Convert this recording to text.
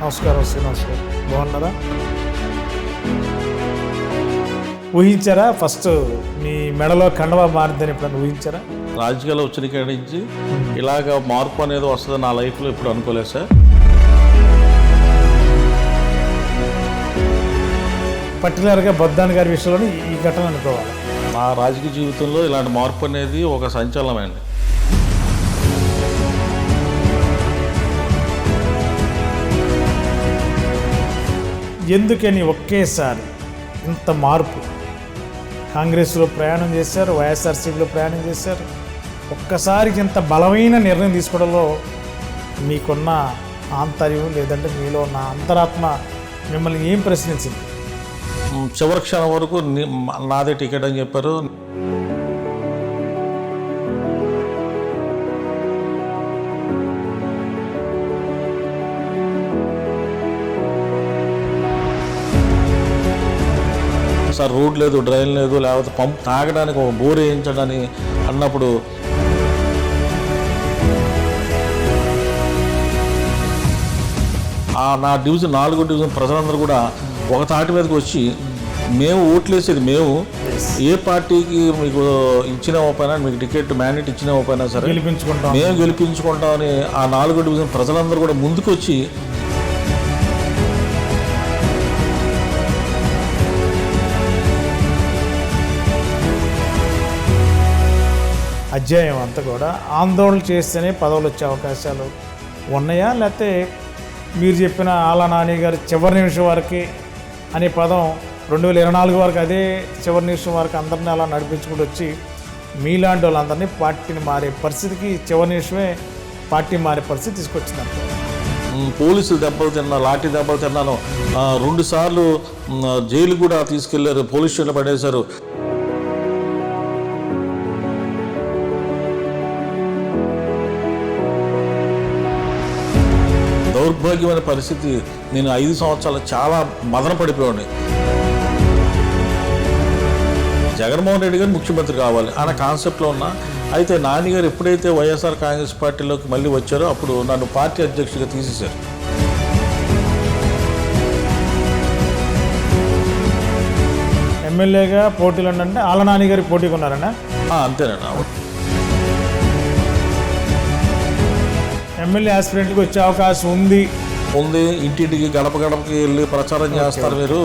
నమస్కారం శ్రీనివాస్ గారు, బాగున్నారా? ఊహించారా ఫస్ట్ మీ మెడలో కండవా మారిందని ఎప్పుడన్నా ఊహించారా? రాజకీయాల్లో వచ్చిన కాడి నుంచి ఇలాగ మార్పు అనేది వస్తుంది నా లైఫ్లో ఎప్పుడు అనుకోలేదు సార్. పర్టికులర్గా బొద్దాన్ గారి విషయంలో ఈ ఘటన అనుకోవాలి. నా రాజకీయ జీవితంలో ఇలాంటి మార్పు అనేది ఒక సంచలనమైంది. ఎందుకని ఒకేసారి ఇంత మార్పు? కాంగ్రెస్లో ప్రయాణం చేశారు, వైఎస్ఆర్సీపీలో ప్రయాణం చేశారు. ఒక్కసారికి ఇంత బలమైన నిర్ణయం తీసుకోవడంలో మీకున్న ఆంతర్యం లేదంటే మీలో ఉన్న అంతరాత్మ మిమ్మల్ని ఏం ప్రశ్నించింది? చివరి క్షణం వరకు నాదే టికెట్ అని చెప్పారు. సార్ రోడ్ లేదు, డ్రైన్ లేదు, లేకపోతే పంప్ తాగడానికి ఒక బోర్ వేయించడని అన్నప్పుడు నా డివిజన్ 4వ డివిజన్ ప్రజలందరూ కూడా ఒక తాటి మీదకి వచ్చి మేము ఓట్లేసేది మేము ఏ పార్టీకి మీకు ఇచ్చిన ఓపైనా మీకు టికెట్ మ్యాండేట్ ఇచ్చిన ఓపైనా సరే మేము గెలిపించుకుంటామని ఆ 4వ డివిజన్ ప్రజలందరూ కూడా ముందుకు వచ్చి అధ్యాయం అంతా కూడా ఆందోళన చేస్తేనే పదవులు వచ్చే అవకాశాలు ఉన్నాయా, లేకపోతే మీరు చెప్పిన ఆలా నాని గారు చివరి నిమిషం వరకు అనే పదం 2024 వరకు అదే చివరి నిమిషం వరకు అందరినీ అలా నడిపించుకుంటూ వచ్చి మీలాంటి వాళ్ళందరినీ పార్టీని మారే పరిస్థితికి చివరి నిమిషమే పార్టీ మారే పరిస్థితి తీసుకొచ్చిందంట. పోలీసులు దెబ్బలు తిన్నా, లాఠీ దెబ్బలు తిన్నాను, 2 సార్లు జైలు కూడా తీసుకెళ్లారు, పోలీస్ స్టేషన్లో పడేశారు. దౌర్భాగ్యమైన పరిస్థితి. నేను 5 సంవత్సరాలు చాలా మదన పడిపోయాను. జగన్మోహన్ రెడ్డి గారు ముఖ్యమంత్రి కావాలి అన్న కాన్సెప్ట్లో ఉన్నా. అయితే నాని గారు ఎప్పుడైతే వైఎస్ఆర్ కాంగ్రెస్ పార్టీలోకి మళ్ళీ వచ్చారో అప్పుడు నన్ను పార్టీ అధ్యక్షుడిగా తీసేశారు. ఎమ్మెల్యేగా పోటీలు అంటే ఆలా నాని గారికి పోటీగా ఉన్నారన్నా? అంతేనండి. ఎమ్మెల్యే ఆస్పిరెంట్కి వచ్చే అవకాశం ఉంది. ఇంటింటికి గడప గడపకి వెళ్ళి ప్రచారం చేస్తారు మీరు.